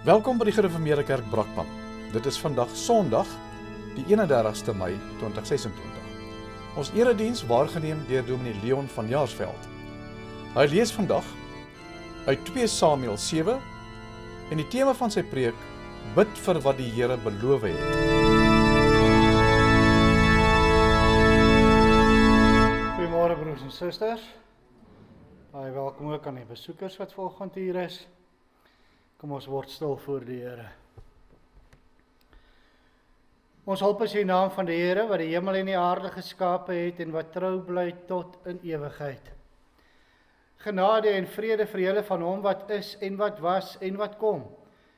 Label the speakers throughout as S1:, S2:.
S1: Welkom by die Gereformeerde Kerk Brakpan. Dit is vandag Sondag, die 31ste Mei 2026. Ons erediens waargeneem deur Dominee Leon van Jaarsveld. Hy lees vandag uit 2 Samuel 7 en die tema van sy preek, bid vir wat die Here beloof het.
S2: Goeiemôre broers en susters. Baie welkom ook aan die besoekers wat vanoggend hier is. Kom ons word stil voor die Here. Ons hulp is in die naam van die Here wat die hemel en die aarde geskape het en wat trou bly tot in ewigheid. Genade en vrede vir julle van hom wat is en wat was en wat kom,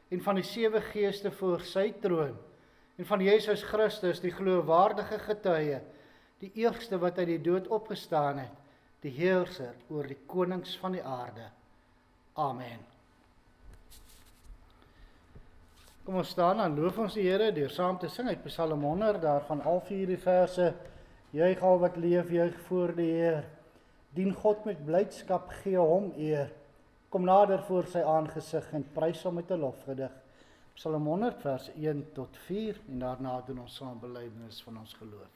S2: en van die 7 geeste voor sy troon, en van Jesus Christus, die geloofwaardige getuie, die eerste wat uit die dood opgestaan het, die heerser oor die konings van die aarde. Amen. Kom ons staan en loof ons die Here deur saam te sing uit Psalm 100, daarvan al 4 die verse. Juig al wat leef, juig voor die Heer. Dien God met blydskap, gee hom eer. Kom nader voor sy aangesig en prys hom met 'n lofgedig. Psalm 100 vers 1 tot 4 en daarna doen ons saam belydenis van ons geloof.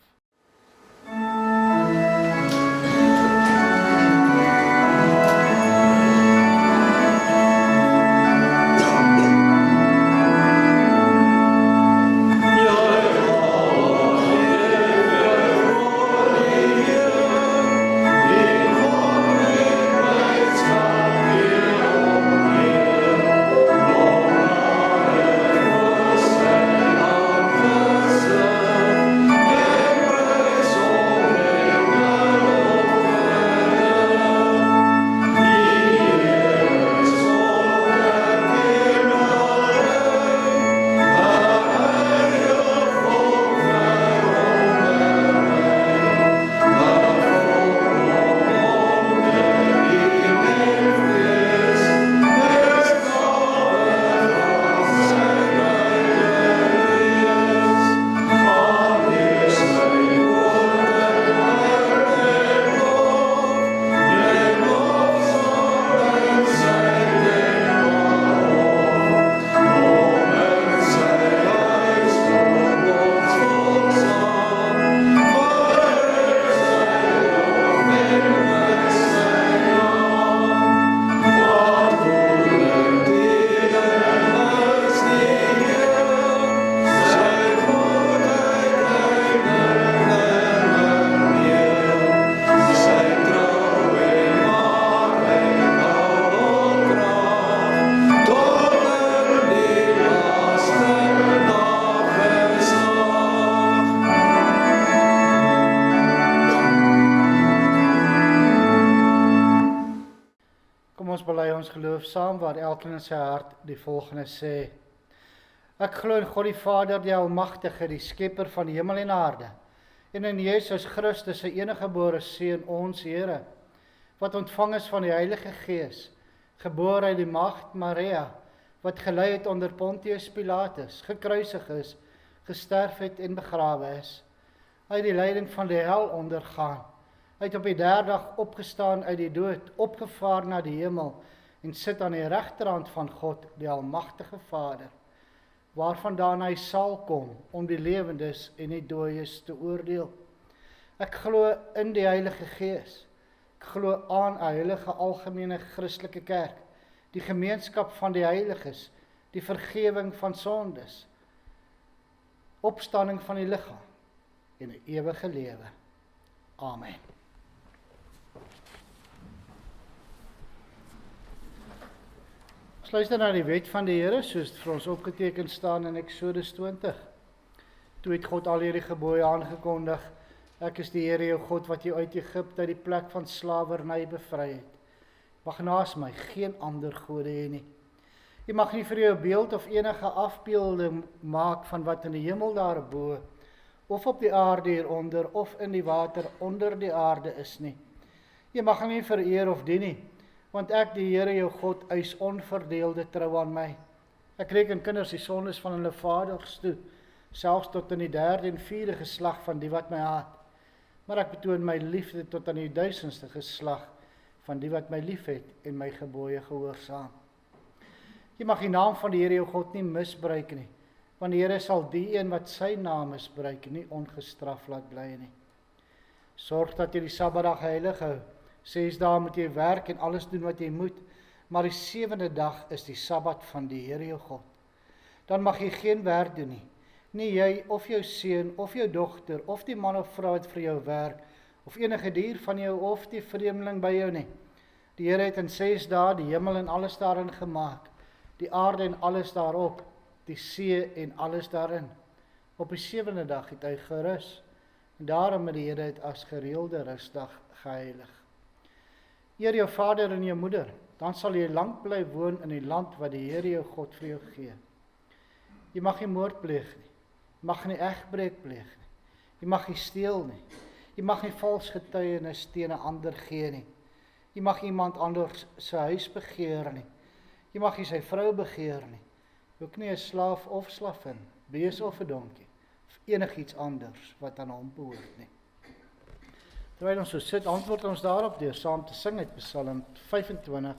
S2: Ons geloof saam waar elkeen in sy hart die volgende sê. Ek glo in God die Vader, die Almagtige, die Skepper van die hemel en aarde, en in Jesus Christus, sy eniggebore Seun, ons Here, wat ontvang is van die Heilige Gees, gebore uit die maagd Maria, wat gelei het onder Pontius Pilatus, gekruisig is, gesterf het en begrawe is, uit die lyding van die hel ondergaan, uit op die 3de dag opgestaan uit die dood, opgevaar na die hemel, en sit aan die regterhand van God, die Almagtige Vader, waarvandaan hy sal kom, om die lewendes en die dooies te oordeel. Ek glo in die Heilige Gees, ek glo aan 'n heilige algemene Christelike kerk, die gemeenskap van die heiliges, die vergewing van sondes, opstanding van die liggaam, en 'n ewige lewe. Amen. Ons luister na die wet van die Here, soos dit vir ons opgeteken staan in Eksodus 20. Toe het God al hierdie gebooie aangekondig. Ek is die Here jou God wat jou uit Egipte, uit die plek van slawerny bevry het. Mag naas my geen ander gode hê nie. Jy mag nie vir jou 'n beeld of enige afbeelding maak van wat in die hemel daarbo, of op die aarde hieronder, of in die water onder die aarde is nie. Jy mag hom nie vereer of dien nie, want ek, die Here jou God, eis onverdeelde trou aan my. Ek reken kinders die sondes van hulle vaders toe, selfs tot in die 3de en 4de geslag van die wat my haat. Maar ek betoon my liefde tot aan die 1000ste geslag van die wat my liefhet en my gebooie gehoorsaam. Jy mag die naam van die Here jou God nie misbruik nie, want die Here sal die een wat sy naam misbruik nie ongestraf laat bly nie. Sorg dat jy die Sabbatdag heilig hou. 6 dae moet jy werk en alles doen wat jy moet, maar die 7de dag is die Sabbat van die Here jou God. Dan mag jy geen werk doen nie. Nie jy of jou seun of jou dogter of die man of vrou wat vir jou werk of enige dier van jou of die vreemdeling by jou nie. Die Here het in 6 dae die hemel en alles daarin gemaak, die aarde en alles daarop, die see en alles daarin. Op die 7de dag het hy gerus, en daarom het die Here het as gereelde rusdag geheilig. Eer jou vader en jou moeder, dan sal jy lank bly woon in die land wat die Here jou God vir jou gee. Jy mag nie moord pleeg nie, jy mag nie egbreek pleeg nie, jy mag nie steel nie, jy mag nie vals getuienis teen 'n ander gee nie, jy mag iemand anders sy huis begeer nie, jy mag nie sy vrou begeer nie, ook nie 'n slaaf of slavin, bees of 'n donkie, of enigiets anders wat aan hom behoort nie. Terwyl ons so sit, antwoord ons daarop deur saam te sing uit Psalm 25,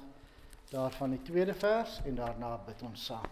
S2: daarvan die 2de vers, en daarna bid ons saam.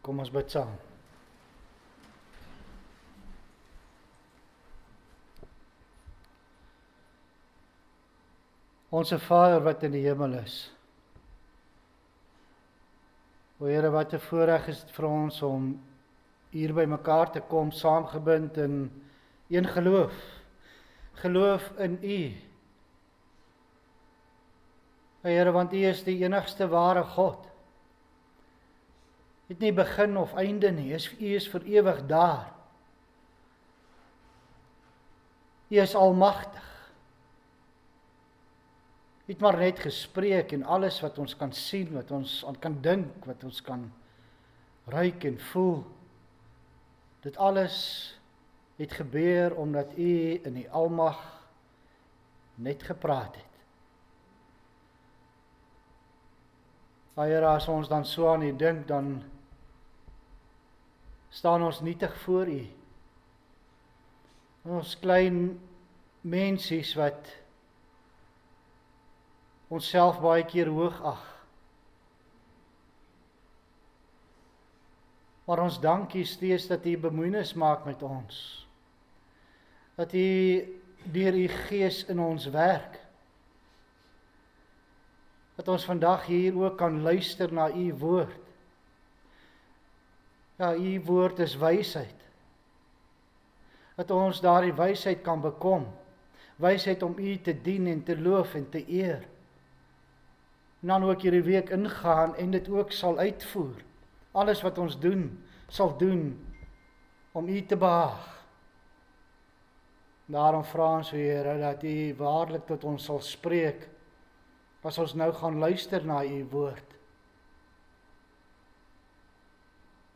S2: Kom ons bid saam. Onse Vader wat in die hemel is. O Here, wat 'n voorreg is dit vir ons om hier by mekaar te kom, saamgebind in een geloof. Geloof in U. O Here, want U is die enigste ware God. Het nie begin of einde nie, U is vir ewig daar. U is almagtig. U het maar net gespreek en alles wat ons kan sien, wat ons aan kan dink, wat ons kan ruik en voel, dit alles het gebeur omdat U in die almag net gepraat het. Here, as ons dan so aan U dink, dan staan ons nietig voor U. Ons klein mensies wat onsself baie keer hoog ag. Maar ons dank U steeds dat U bemoeienis maak met ons. Dat U deur U Gees in ons werk. Dat ons vandag hier ook kan luister na U woord. Ja, U woord is wysheid. Dat ons daardie wysheid kan bekom. Wysheid om U te dien en te loof en te eer. En dan ook hierdie week ingaan en dit ook sal uitvoer. Alles wat ons doen, sal doen om U te behaag. Daarom vra ons, Here, dat U waarlik tot ons sal spreek, as ons nou gaan luister na U woord.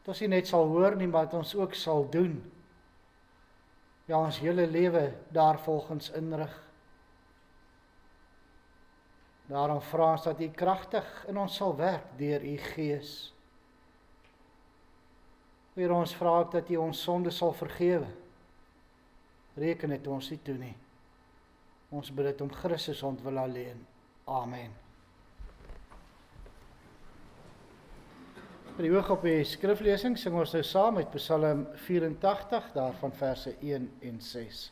S2: Dat ons nie net sal hoor nie, maar dat ons ook sal doen. Ja, ons hele lewe daarvolgens inrig. Daarom vra ons dat U kragtig in ons sal werk deur U Gees. Here, ons vra ook dat U ons sonde sal vergewe. Reken dit ons nie toe nie. Ons bid dit om Christus ontwil alleen. Amen. Met die oog op die skriflesing sing ons nou saam uit Psalm 84, daarvan verse 1 en 6.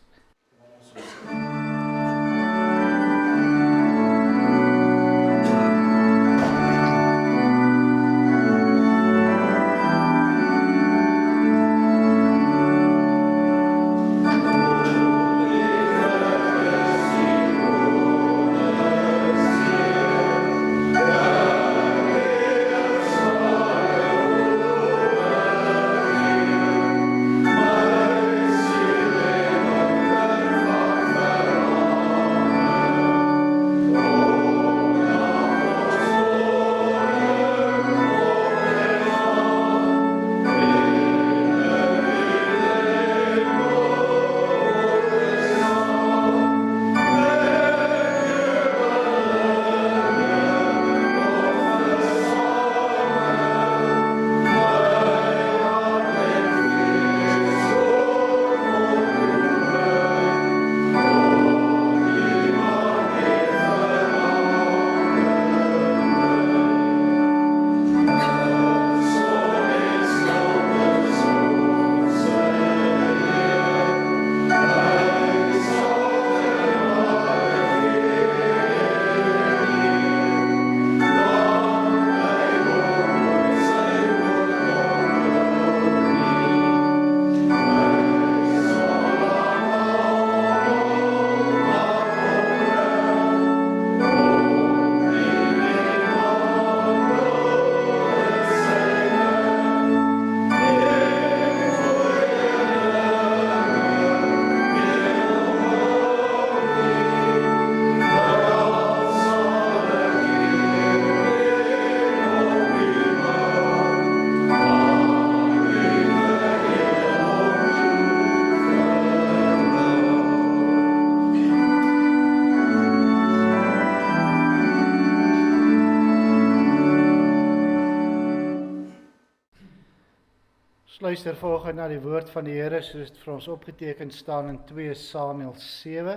S2: Luister volgens na die woord van die Here soos dit vir ons opgeteken staan in 2 Samuel 7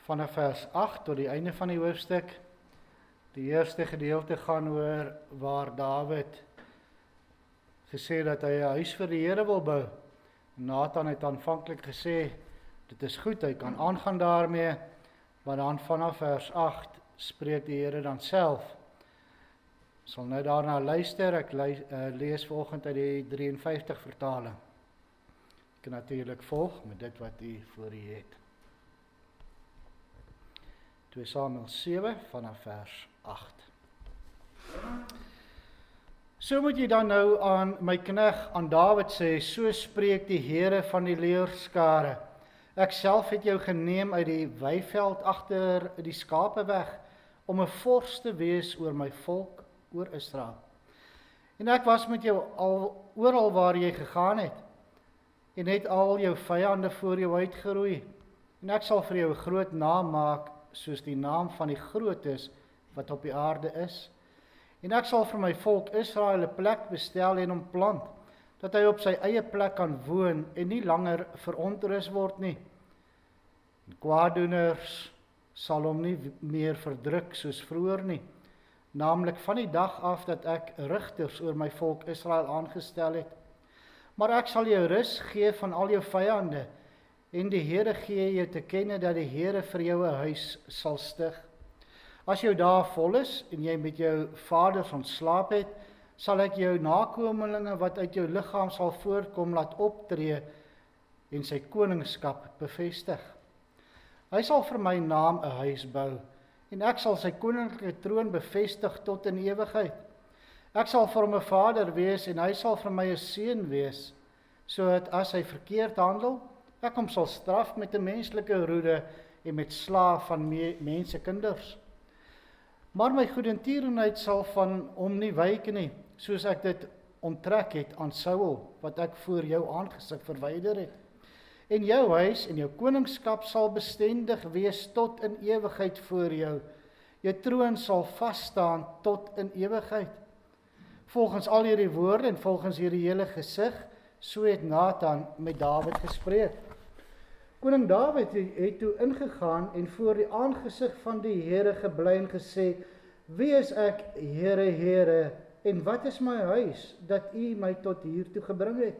S2: vanaf vers 8 tot die einde van die hoofstuk. Die eerste gedeelte gaan oor waar Dawid gesê dat hy 'n huis vir die Here wil bou. Nathan het aanvanklik gesê dit is goed, hy kan aangaan daarmee, maar dan vanaf vers 8 spreek die Here dan self. Ek sal nou daarna luister, ek lees volgend uit die 53 vertaling. Ek kan natuurlik volg met dit wat u voor u het. 2 Samuel 7 vanaf vers 8. So moet jy dan nou aan my knegt, aan Dawid sê, so spreek die Here van die leerskare. Ek self het jou geneem uit die weiveld agter die skapeweg, om 'n vors te wees oor my volk, oor Israel. En ek was met jou oral waar jy gegaan het, en het al jou vyande voor jou uitgeroei. En ek sal vir jou 'n groot naam maak, soos die naam van die grootes wat op die aarde is. En ek sal vir my volk Israel 'n plek bestel en hom plant, dat hy op sy eie plek kan woon en nie langer verontrus word nie. En kwaaddoeners sal hom nie meer verdruk soos vroeër nie, naamlik van die dag af dat ek rigters oor my volk Israel aangestel het. Maar ek sal jou rus gee van al jou vyande, en die Here gee jou te kenne dat die Here vir jou 'n huis sal stig. As jou dae vol is en jy met jou vaders ontslaap het, sal ek jou nakomelinge wat uit jou liggaam sal voortkom laat optree en sy koningskap bevestig. Hy sal vir my naam 'n huis bou, en ek sal sy koninklike troon bevestig tot in ewigheid. Ek sal vir hom 'n vader wees, en hy sal vir my 'n seun wees, sodat as hy verkeerd handel, ek hom sal straf met 'n menslike roede en met slaaf van mensekinders. Maar my goedertierenheid sal van hom nie wyk nie, soos ek dit onttrek het aan Saul, wat ek voor jou aangesig verwyder het. En jou huis en jou koningskap sal bestendig wees tot in ewigheid voor jou. Jou troon sal vasstaan tot in ewigheid. Volgens al hierdie woorde en volgens hierdie hele gesig, so het Nathan met Dawid gespreek. Koning Dawid het toe ingegaan en voor die aangesig van die Here gebly en gesê, wie is ek, Here, Here, en wat is my huis, dat U my tot hiertoe gebring het?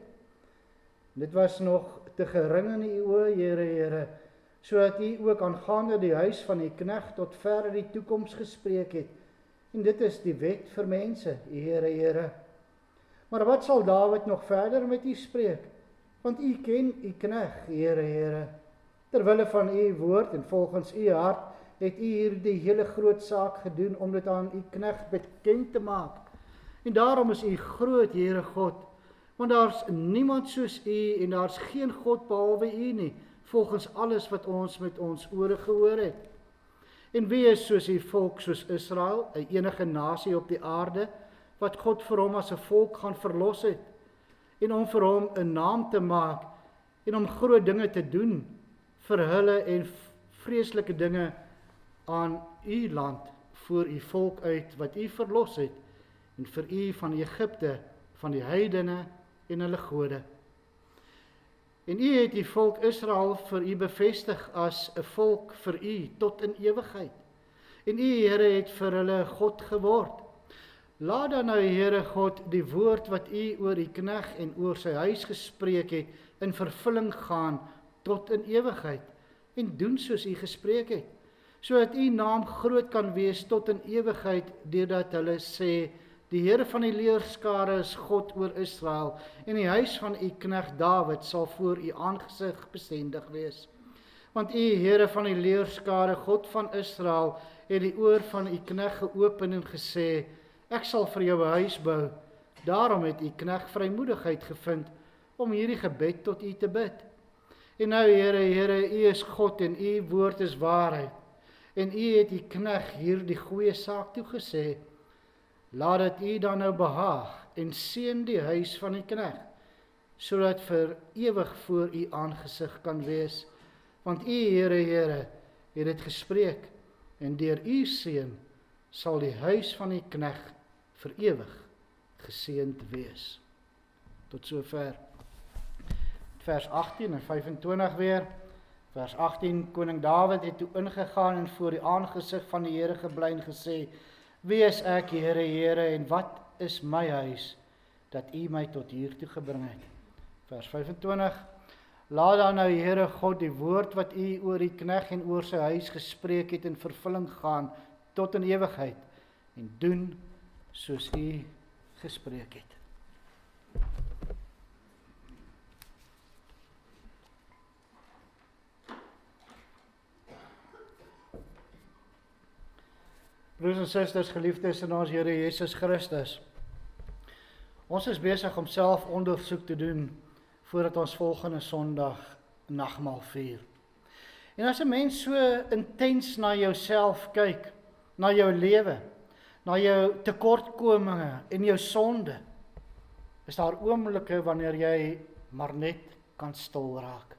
S2: Dit was nog te gering in U oë, Here, sodat U ook aangaande die huis van die knegt tot ver in die toekoms gespreek het. En dit is die wet vir mense, Here. Maar wat sal Dawid nog verder met U spreek? Want U ken U knegt, Here. Terwille van U woord en volgens U hart het U hierdie hele groot saak gedoen om dit aan U knegt bekend te maak. En daarom is U groot, Here God, want daar's niemand soos U en daar's geen God behalwe U nie, volgens alles wat ons met ons ore gehoor het. En wie is soos U volk soos Israel, 'n enige nasie op die aarde, wat God vir hom as 'n volk gaan verlos het, en om vir hom 'n naam te maak, en om groot dinge te doen vir hulle en vreeslike dinge aan U land, voor U volk uit, wat U verlos het, en vir U van Egipte, van die heidene en hulle gode. En U het die volk Israel vir U bevestig as 'n volk vir U tot in ewigheid. En U, Here, het vir hulle God geword. Laat dan nou, Here God, die woord wat U oor U knegt en oor sy huis gespreek het, in vervulling gaan tot in ewigheid, en doen soos U gespreek het, sodat U naam groot kan wees tot in ewigheid, deurdat hulle sê, die Here van die leerskare is God oor Israel, en die huis van U knegt Dawid sal voor U aangesig bestendig wees. Want U, Here van die leerskare, God van Israel, het die oor van U knegt geopen en gesê, ek sal vir jou 'n huis bou. Daarom het U knegt vrymoedigheid gevind om hierdie gebed tot U te bid. En nou, Here, U is God en U woord is waarheid. En U het U knegt hierdie goeie saak toegesê. Laat dit U dan nou behaag en seën die huis van die knegt, sodat vir ewig voor U aangesig kan wees. Want U, Here, het dit gespreek, en deur U seën sal die huis van die knegt vir ewig geseënd wees. Tot sover. Vers 18 en 25 weer. Vers 18, koning Dawid het toe ingegaan en voor die aangesig van die Here gebly en gesê, wie is ek, Here, en wat is my huis, dat U my tot hiertoe gebring het? Vers 25, laat dan nou, Here God, die woord wat U oor die knegt en oor sy huis gespreek het in vervulling gaan tot in ewigheid, en doen soos U gespreek het. Broers en susters, geliefdes in ons Here Jesus Christus. Ons is besig om self ondersoek te doen voordat ons volgende Sondag nagmaal vier. En as 'n mens so intens na jouself kyk, na jou lewe, na jou tekortkominge en jou sonde, is daar oomblikke wanneer jy maar net kan stil raak.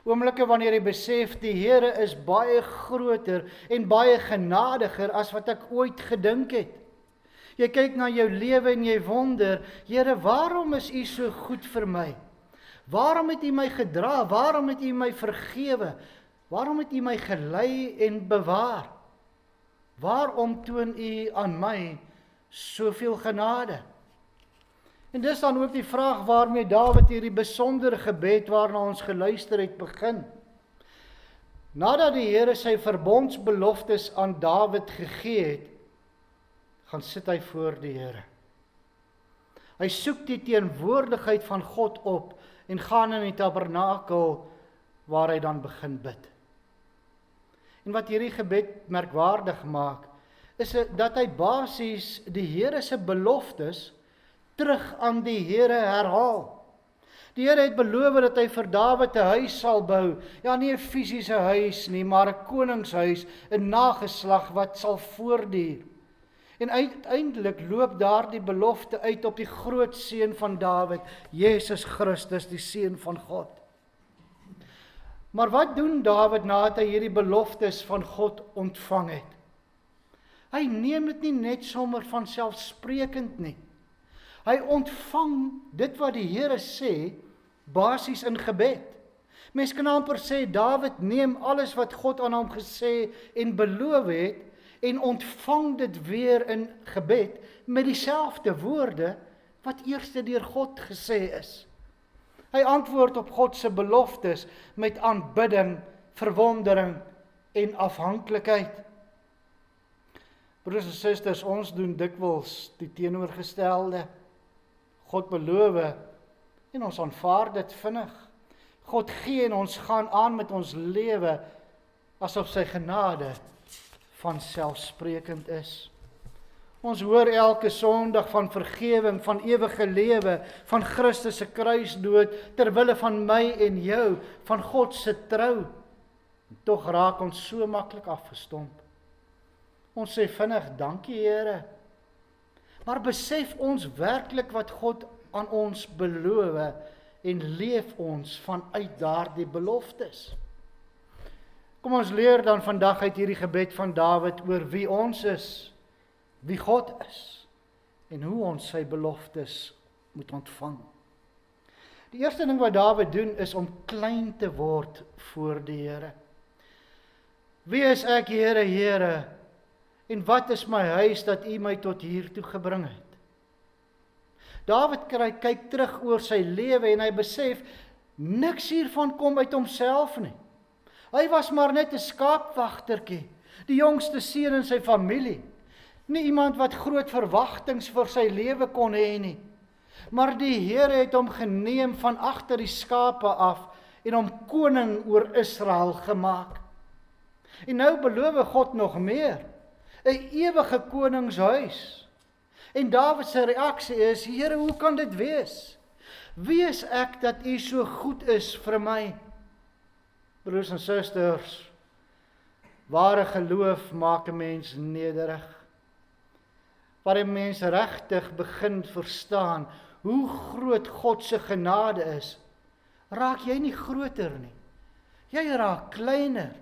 S2: Oomblikke wanneer jy besef, die Here is baie groter en baie genadiger as wat ek ooit gedink het. Jy kyk na jou lewe en jy wonder, Here, waarom is U so goed vir my? Waarom het U my gedra? Waarom het U my vergewe? Waarom het U my gelei en bewaar? Waarom toon U aan my soveel genade? En dis dan ook die vraag waarmee Dawid hierdie besondere gebed waarna ons geluister het begin. Nadat die Here sy verbondsbeloftes aan Dawid gegee het, gaan sit hy voor die Here. Hy soek die teenwoordigheid van God op en gaan in die tabernakel waar hy dan begin bid. En wat hierdie gebed merkwaardig maak, is dat hy basies die Here se beloftes terug aan die Here herhaal. Die Here het beloof dat hy vir Dawid 'n huis sal bou. Ja, nie 'n fisiese huis nie, maar 'n koningshuis, 'n nageslag wat sal voortduur. En uiteindelik loop daardie belofte uit op die groot seun van Dawid, Jesus Christus, die seun van God. Maar wat doen Dawid nadat hy hierdie beloftes van God ontvang het? Hy neem dit nie net sommer van selfsprekend nie. Hy ontvang dit wat die Here sê, basies in gebed. Mens kan amper sê, Dawid neem alles wat God aan hom gesê en beloof het, en ontvang dit weer in gebed met dieselfde woorde wat eers deur God gesê is. Hy antwoord op God se beloftes met aanbidding, verwondering en afhanklikheid. Broers en susters, ons doen dikwels die teenoorgestelde. God beloof en ons aanvaar dit vinnig. God gee en ons gaan aan met ons lewe asof sy genade vanselfsprekend is. Ons hoor elke Sondag van vergewing, van ewige lewe, van Christus se kruisdood, ter wille van my en jou, van God se trou. Tog raak ons so maklik afgestomp. Ons sê vinnig, dankie Here. Maar besef ons werklik wat God aan ons beloof en leef ons vanuit daardie beloftes? Kom ons leer dan vandag uit hierdie gebed van Dawid oor wie ons is, wie God is en hoe ons sy beloftes moet ontvang. Die eerste ding wat Dawid doen is om klein te word voor die Here. Wie is ek, Here, Here? En wat is my huis dat U my tot hier toe gebring het? Dawid kyk terug oor sy lewe en hy besef, niks hiervan kom uit homself nie. Hy was maar net 'n skaapwagtertjie, die jongste seun in sy familie. Nie iemand wat groot verwagtings vir sy lewe kon hê nie. Maar die Here het hom geneem van agter die skape af en hom koning oor Israel gemaak. En nou beloof God nog meer, 'n ewige koningshuis. En Dawid se reaksie is, Here, hoe kan dit wees? Wie is ek dat U so goed is vir my? Broers en susters, ware geloof maak 'n mens nederig. Waar 'n mens regtig begin verstaan hoe groot God se genade is, raak jy nie groter nie. Jy raak kleiner.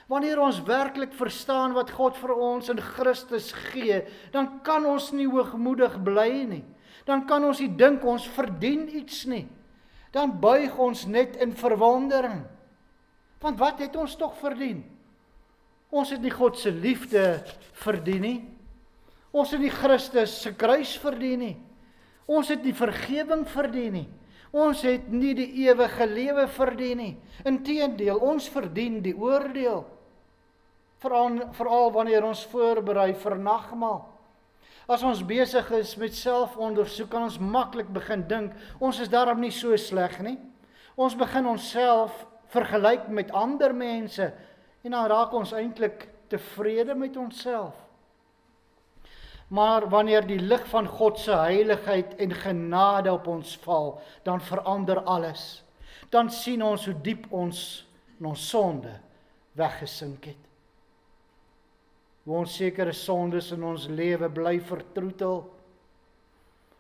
S2: Wanneer ons werklik verstaan wat God vir ons in Christus gee, dan kan ons nie hoogmoedig bly nie. Dan kan ons nie dink ons verdien iets nie. Dan buig ons net in verwondering. Want wat het ons tog verdien? Ons het nie God se liefde verdien nie. Ons het nie Christus se kruis verdien nie. Ons het nie vergewing verdien nie. Ons het nie die ewige lewe verdien nie. Inteendeel, ons verdien die oordeel. Veral wanneer ons voorberei vir nagmaal. As ons besig is met selfondersoek, kan ons maklik begin dink, ons is daarom nie so sleg nie. Ons begin onsself vergelyk met ander mense en dan raak ons eintlik tevrede met onsself. Maar wanneer die lig van God se heiligheid en genade op ons val, dan verander alles. Dan sien ons hoe diep ons in ons sonde weggesink het. Hoe ons sekere sondes in ons lewe bly vertroetel.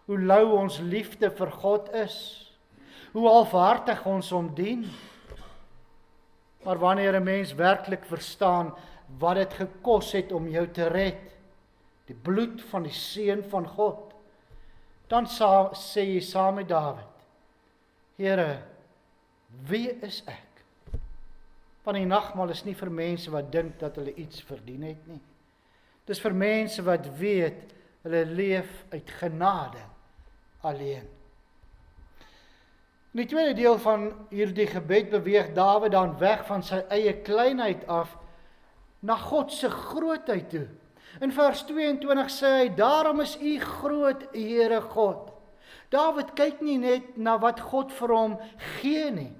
S2: Hoe lou ons liefde vir God is. Hoe halfhartig ons hom dien. Maar wanneer 'n mens werklik verstaan wat dit gekos het om jou te red, die bloed van die Seun van God, dan sê jy saam met Dawid, Here, wie is ek? Want die nagmaal is nie vir mense wat dink dat hulle iets verdien het nie. Dis vir mense wat weet, hulle leef uit genade alleen. In die tweede deel van hierdie gebed beweeg Dawid dan weg van sy eie kleinheid af na God se grootheid toe. In vers 22 sê hy, daarom is U groot, Here God. Dawid kyk nie net na wat God vir hom gee nie.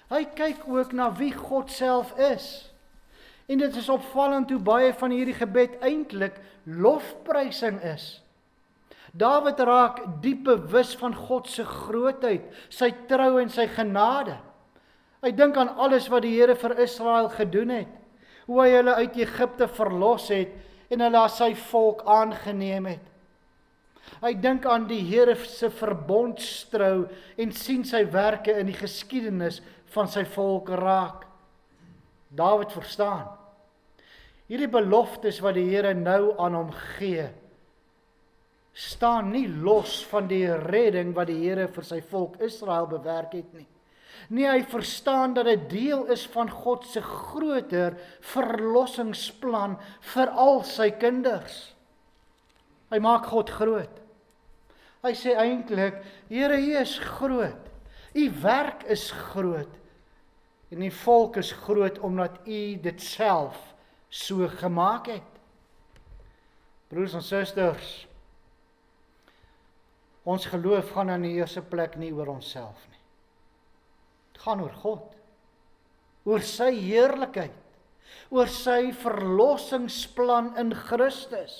S2: Hy kyk ook na wie God self is. En dit is opvallend hoe baie van hierdie gebed eintlik lofprysing is. Dawid raak diep bewus van God se grootheid, sy trou en sy genade. Hy dink aan alles wat die Here vir Israel gedoen het, hoe hy hulle uit Egipte verlos het en hulle as sy volk aangeneem het. Hy dink aan die Here se verbondstrou en sien sy werke in die geskiedenis van sy volk raak. Dawid verstaan, hierdie beloftes wat die Here nou aan hom gee, staan nie los van die redding wat die Here vir sy volk Israel bewerk het nie. Nee, hy verstaan dat dit deel is van God se groter verlossingsplan vir al sy kinders. Hy maak God groot. Hy sê eintlik, Here, U is groot. U werk is groot. En die volk is groot omdat U dit self so gemaak het. Broers en susters, ons geloof gaan in die eerste plek nie oor onsself nie. Dit gaan oor God, oor sy heerlikheid, oor sy verlossingsplan in Christus.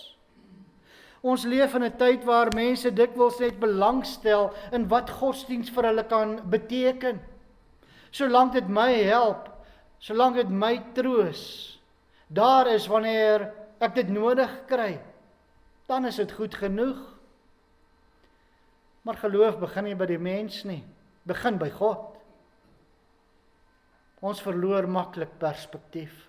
S2: Ons leef in 'n tyd waar mense dikwels net belangstel in wat godsdienst vir hulle kan beteken. Solank dit my help, solank dit my troos, daar is wanneer ek dit nodig kry, dan is dit goed genoeg. Maar geloof begin nie by die mens nie, begin by God. Ons verloor maklik perspektief.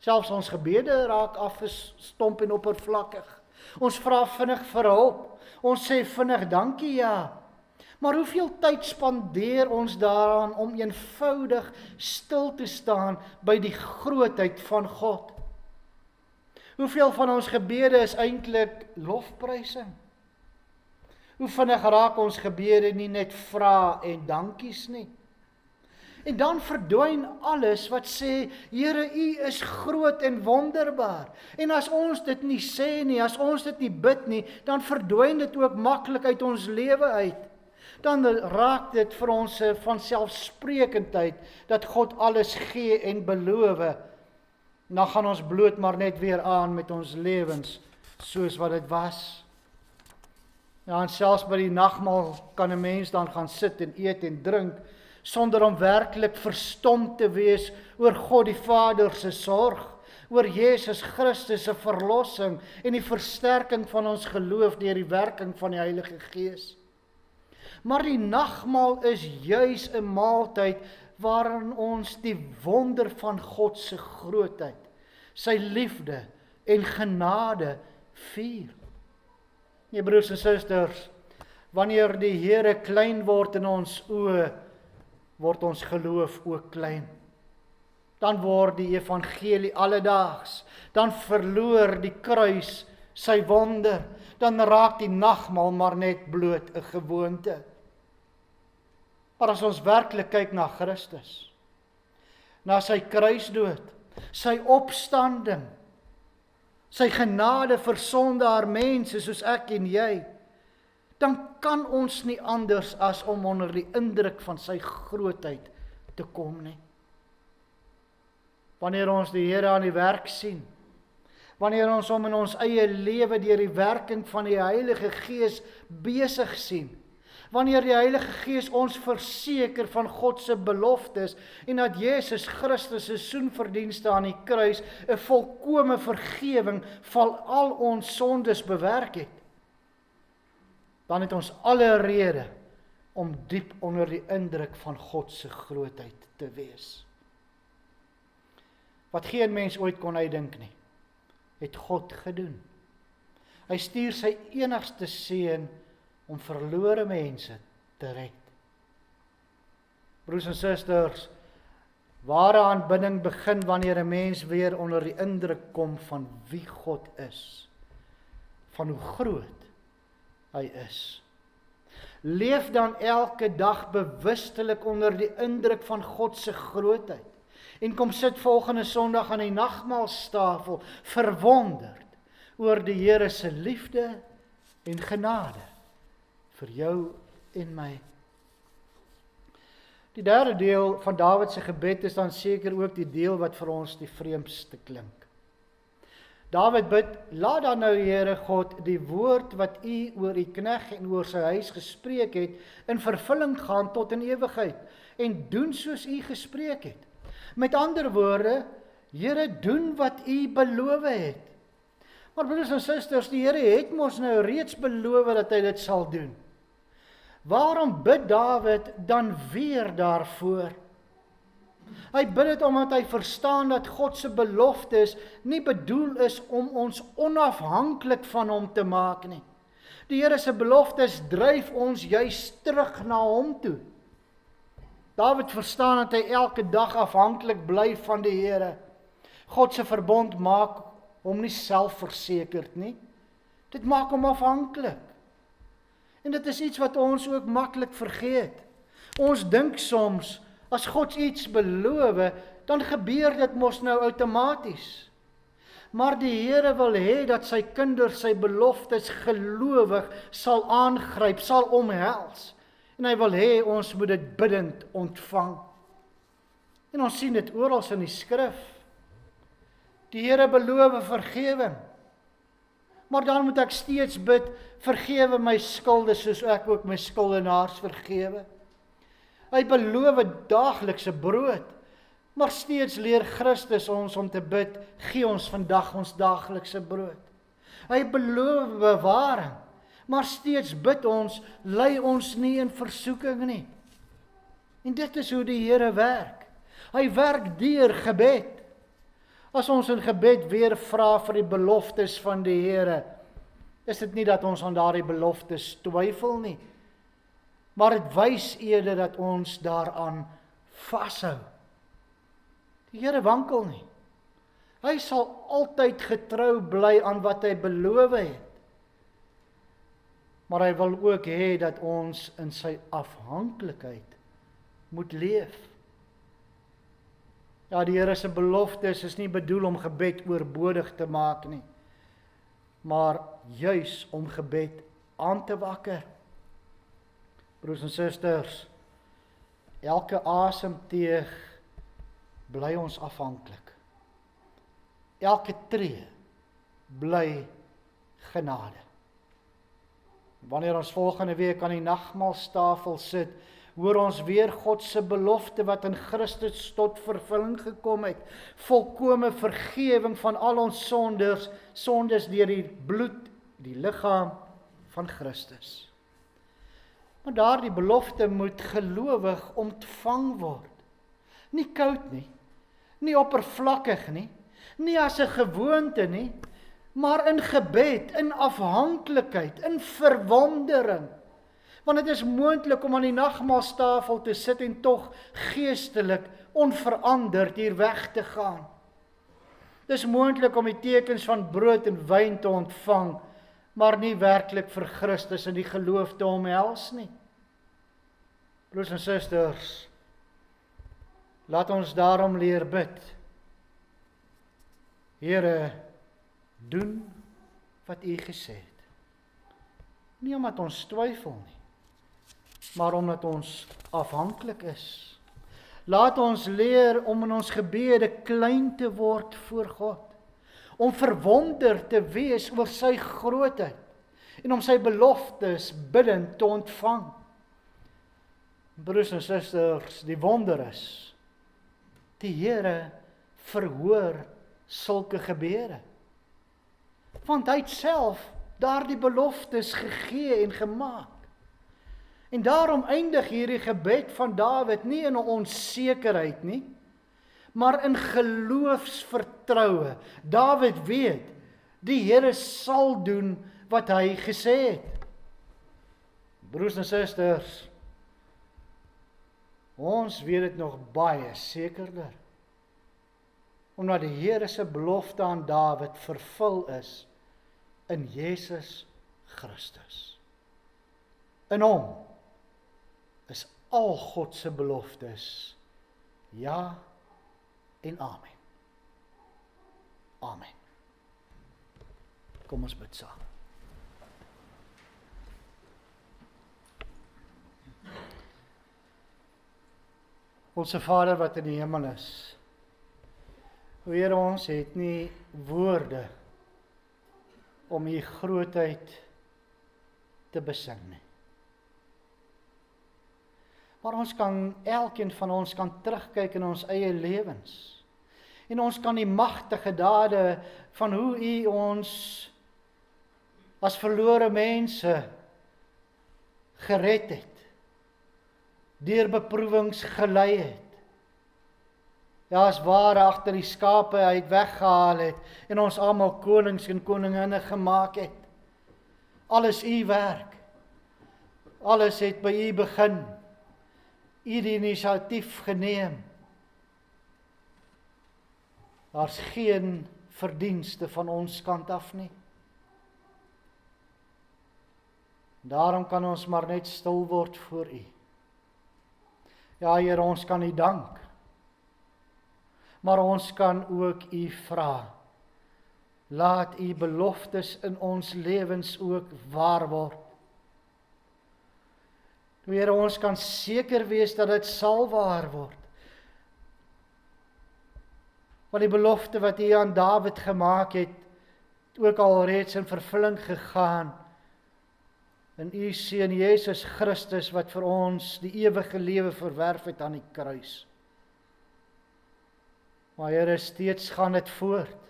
S2: Selfs ons gebede raak afgestomp en oppervlakkig. Ons vra vinnig vir hulp. Ons sê vinnig dankie, ja. Maar hoeveel tyd spandeer ons daaraan om eenvoudig stil te staan by die grootheid van God? Hoeveel van ons gebede is eintlik lofprysing? Hoe vinnig raak ons gebede nie net vra en dankies nie? En dan verdwyn alles wat sê, Here, U is groot en wonderbaar. En as ons dit nie sê nie, as ons dit nie bid nie, dan verdwyn dit ook maklik uit ons lewe uit. Dan raak dit vir ons van selfsprekendheid, dat God alles gee en beloof. Dan gaan ons bloot maar net weer aan met ons lewens, soos wat dit was. Ja, en selfs by die nagmaal kan 'n mens dan gaan sit en eet en drink, sonder om werklik verstom te wees oor God die Vader se sorg, oor Jesus Christus se verlossing en die versterking van ons geloof deur die werking van die Heilige Gees. Maar die nagmaal is juis 'n maaltyd waarin ons die wonder van God se grootheid, sy liefde en genade vier. Nee, broers en susters, wanneer die Here klein word in ons oë, word ons geloof ook klein. Dan word die evangelie alledaags, dan verloor die kruis sy wonder, dan raak die nagmaal maar net bloot 'n gewoonte. Maar as ons werklik kyk na Christus, na sy kruisdood, sy opstanding, sy genade vir sondaar mense soos ek en jy, dan kan ons nie anders as om onder die indruk van sy grootheid te kom nie. Wanneer ons die Here aan die werk sien, wanneer ons hom in ons eie lewe deur die werking van die Heilige Gees besig sien, wanneer die Heilige Gees ons verseker van God se beloftes en dat Jesus Christus se soenverdienste aan die kruis 'n volkome vergewing van al ons sondes bewerk het, dan het ons alle rede om diep onder die indruk van God se grootheid te wees. Wat geen mens ooit kon uitdink nie, het God gedoen. Hy stuur sy enigste seun om verlore mense te red. Broers en susters, ware aanbidding begin wanneer 'n mens weer onder die indruk kom van wie God is, van hoe groot hy is. Leef dan elke dag bewustelik onder die indruk van God se grootheid en kom sit volgende Sondag aan die nagmaalstafel verwonderd oor die Here se liefde en genade vir jou en my. Die derde deel van Dawid se gebed is dan seker ook die deel wat vir ons die vreemdste klink. Dawid bid, laat dan nou Here God die woord wat U oor U knegg en oor sy huis gespreek het, in vervulling gaan tot in ewigheid, en doen soos U gespreek het. Met ander woorde, Here, doen wat U beloof het. Maar broers en susters, die Here het mos nou reeds beloof dat hy dit sal doen. Waarom bid Dawid dan weer daarvoor? Hy bid dit omdat hy verstaan dat God se beloftes nie bedoel is om ons onafhanklik van hom te maak nie. Die Here se beloftes dryf ons juis terug na hom toe. Dawid verstaan dat hy elke dag afhanklik bly van die Here. God se verbond maak hom nie selfversekerd nie. Dit maak hom afhanklik. En dit is iets wat ons ook maklik vergeet. Ons dink soms, as God iets beloof, dan gebeur dit mos nou outomaties. Maar die Here wil hê dat sy kinders sy beloftes gelowig sal aangryp, sal omhels. En hy wil hê ons moet dit bidtend ontvang. En ons sien dit oral in die skrif. Die Here beloof vergewing. Maar dan moet ek steeds bid, vergewe my skulde soos ek ook my skuldenaars vergewe. Hy beloof daaglikse brood, maar steeds leer Christus ons om te bid, gee ons vandag ons daaglikse brood. Hy beloof bewaring, maar steeds bid ons, lei ons nie in versoeking nie. En dit is hoe die Here werk. Hy werk deur gebed. As ons in gebed weer vra vir die beloftes van die Here, is dit nie dat ons aan daardie beloftes twyfel nie, maar dit wys eerder dat ons daaraan vashou. Die Here wankel nie. Hy sal altyd getrou bly aan wat hy beloof het. Maar hy wil ook hê dat ons in sy afhanklikheid moet leef. Ja, die Here se beloftes is nie bedoel om gebed oorbodig te maak nie, maar juis om gebed aan te wakker. Broers en susters, elke asemteug bly ons afhanklik. Elke tree bly genade. Wanneer ons volgende week aan die nagmaalstafel sit, hoor ons weer God se belofte wat in Christus tot vervulling gekom het. Volkome vergewing van al ons sondes deur die bloed, die liggaam van Christus. Maar daardie belofte moet gelowig ontvang word. Nie koud nie, nie oppervlakkig nie, nie as 'n gewoonte nie, maar in gebed, in afhanklikheid, in verwondering. Want dit is moontlik om aan die nagmaalstafel te sit en tog geestelik onveranderd hier weg te gaan. Dit is moontlik om die tekens van brood en wyn te ontvang, maar nie werklik vir Christus in die geloof te omhels nie. Broers en susters, laat ons daarom leer bid. Here, doen wat U gesê het. Nie omdat ons twyfel nie, maar omdat ons afhanklik is. Laat ons leer om in ons gebede klein te word voor God, om verwonderd te wees oor sy grootheid en om sy beloftes bidtend te ontvang. Broers en susters, die wonder is, die Here verhoor sulke gebede. Want hy het self daardie beloftes gegee en gemaak. En daarom eindig hierdie gebed van Dawid nie in 'n onsekerheid nie, maar in geloofsvertroue. Dawid weet, die Here sal doen wat hy gesê het. Broers en susters, ons weet dit nog baie sekerder, omdat die Here se belofte aan Dawid vervul is in Jesus Christus. In hom is al God se beloftes ja en amen. Amen. Kom ons bid saam. Onse Vader wat in die hemel is, Here, ons het nie woorde om U grootheid te besing nie. Maar elkeen van ons kan terugkyk in ons eie lewens. En ons kan die magtige dade van hoe U ons as verlore mense gered het, deur beproewings gelei het. Ja, as ware agter die skape uit weggehaal het en ons almal konings en koninginne gemaak het. Alles U werk. Alles het by U begin. U die inisiatief geneem. Daar's geen verdienste van ons kant af nie. Daarom kan ons maar net stil word voor U. Ja, Here, ons kan U dank. Maar ons kan ook U vra. Laat U beloftes in ons lewens ook waar word. Here, ons kan seker wees dat dit sal waar word. Want die belofte wat U aan Dawid gemaak het, ook al reeds in vervulling gegaan, in U Seun Jesus Christus, wat vir ons die ewige lewe verwerf het aan die kruis. Maar Here, steeds gaan dit voort,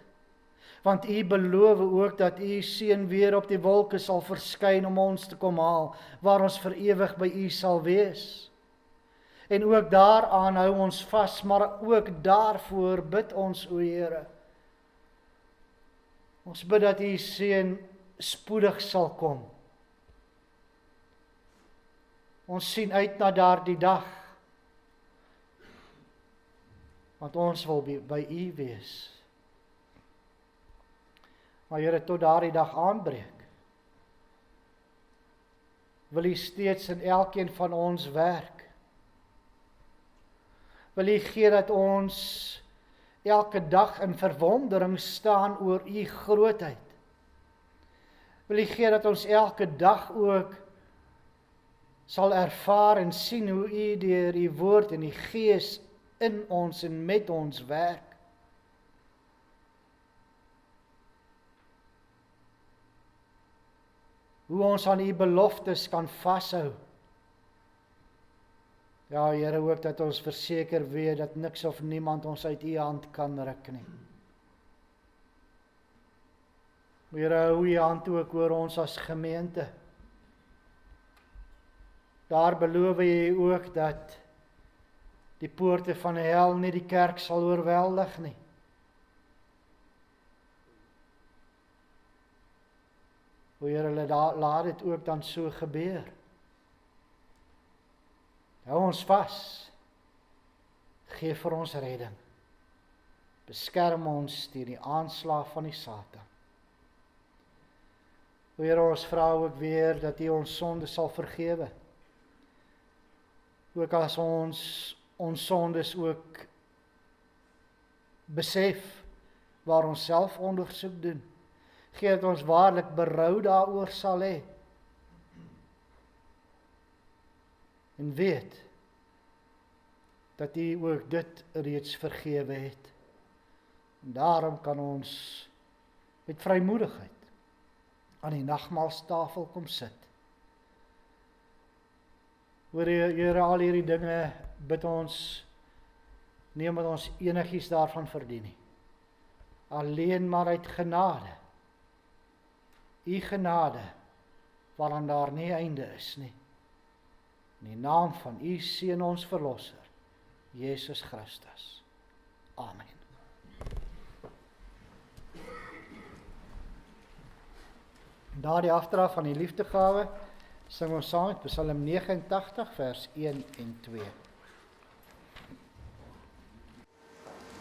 S2: want U beloof ook dat U Seun weer op die wolke sal verskyn om ons te kom haal, waar ons vir ewig by U sal wees. En ook daaraan hou ons vas, maar ook daarvoor bid ons, o Here. Ons bid dat U Seun spoedig sal kom. Ons sien uit na daardie dag, want ons wil by U wees. Maar Here, tot daardie dag aanbreek, wil U steeds in elkeen van ons werk. Wil U gee dat ons elke dag in verwondering staan oor U grootheid. Wil U gee dat ons elke dag ook sal ervaar en sien hoe U deur U woord en die Gees in ons en met ons werk. Hoe ons aan U beloftes kan vashou. Ja, Here, ook dat ons verseker weet dat niks of niemand ons uit U hand kan ruk nie. Here, hou U hand ook oor ons as gemeente. Daar beloof U ook dat die poorte van die hel nie die kerk sal oorweldig nie. Here, laat dit ook dan so gebeur. Hou ons vas. Gee vir ons redding. Beskerm ons teen die aanslag van die Satan. Here, ons vra ook weer dat U ons sonde sal vergewe. Ook as ons sondes ook besef, waar ons self ondersoek doen. Gee dat ons waarlik berou daaroor sal hê. En weet dat U ook dit reeds vergewe het. En daarom kan ons met vrymoedigheid aan die nagmaalstafel kom sit. Oor Here, al hierdie dinge bid ons, nie omdat ons enigiets daarvan verdien nie. Alleen maar uit genade. U genade, waaraan daar nie einde is nie. In die naam van U Seun ons Verlosser, Jesus Christus. Amen. Daardie afdrag van die liefdegawe sing ons saam met Psalm 89 vers 1 en 2.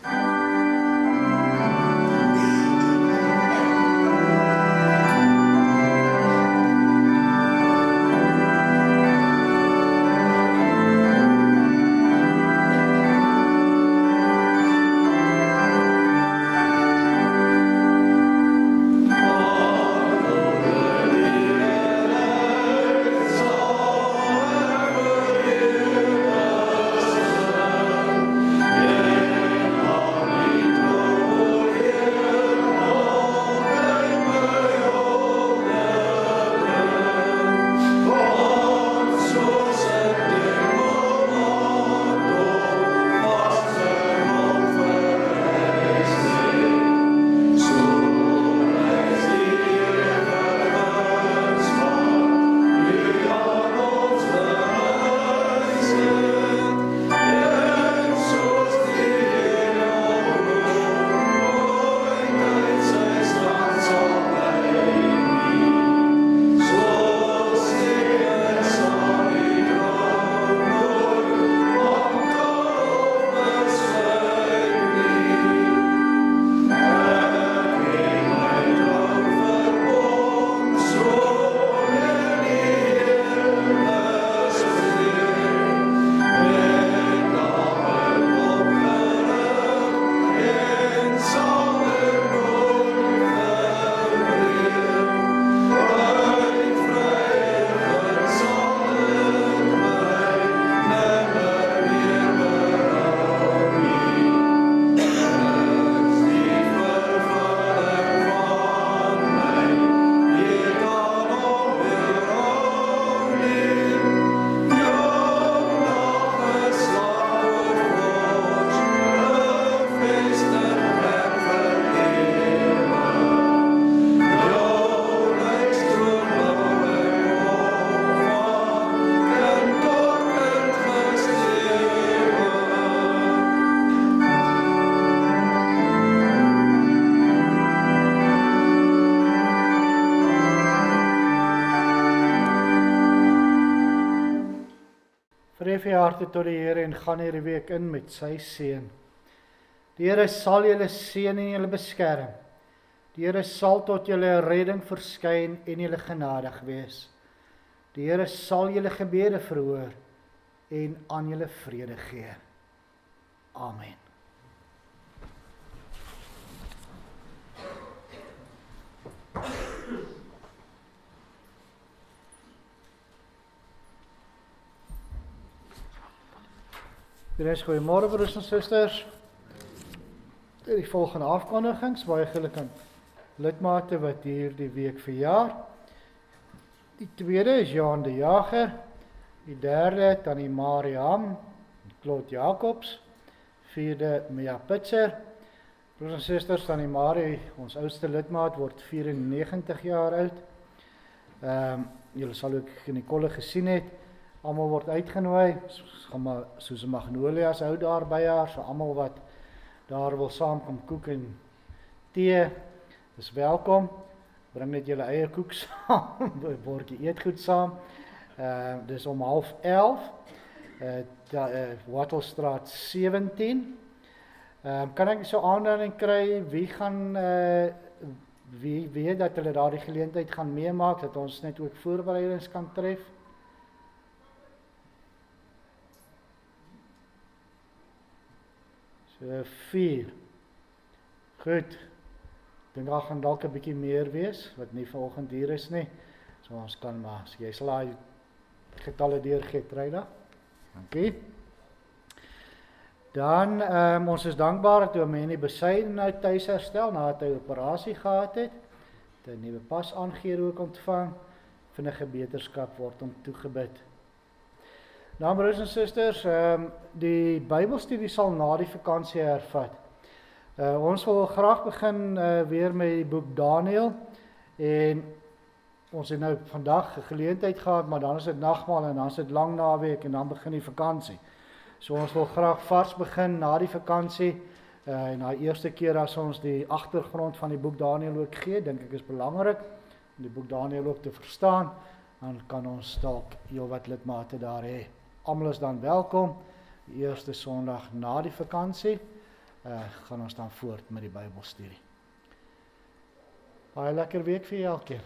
S3: Oh
S2: Bekeer vir jou harte tot die Here en gaan hierdie week in met sy seën. Die Here sal julle seën en julle beskerm. Die Here sal tot julle redding verskyn en julle genadig wees. Die Here sal julle gebede verhoor en aan julle vrede gee. Amen. Goeiemôre broers en susters. Die volgende afkondigings, baie geluk aan lidmate wat hier die week verjaar. Die tweede is Johan de Jager, die derde Tannie Mariam, Claude Jacobs, vierde Mia Pitser. Broers en susters, Tannie Marie, ons oudste lidmaat, word 94 jaar oud. Julle sal ook in die kolle gesien het, almal word uitgenooi, soos 'n Magnolias hou daar by haar, so almal wat daar wil saamkom koek en tee, is welkom. Bring net julle eie koek saam, 'n bordjie eetgoed saam. Dis om 10:30, Wattelstraat 17. Kan ek so aanduiding kry, wie gaan, wie weet dat hulle daardie geleentheid gaan meemaak, dat ons net ook voorbereidings kan tref? So 4. Goed. Ek dink daar gaan dalk 'n bietjie meer wees, wat nie vanoggend hier is nie. So ons kan maar, so jy sal daai getalle deurgee, Tryda. Dankie. Dan, ons is dankbaar dat oom Henny Besuiden nou tuis herstel, nadat hy 'n operasie gehad het. Het 'n nuwe pas aangeer ook ontvang. Vinnige beterskap word hom toegebid. Nou broers en susters, die Bybelstudie sal na die vakansie hervat. Ons wil graag begin weer met die boek Daniël, en ons het nou vandag 'n geleentheid gehad, maar dan is dit nagmaal en dan is dit lang naweek en dan begin die vakansie. So ons wil graag vars begin na die vakansie, en die eerste keer as ons die agtergrond van die boek Daniël ook gee, dink ek is belangrik om die boek Daniël ook te verstaan, dan kan ons dalk heelwat lidmate daar hê. Almal is dan welkom, die eerste Sondag na die vakansie, gaan ons dan voort met die Bybelstudie. Baie lekker week vir elkeen.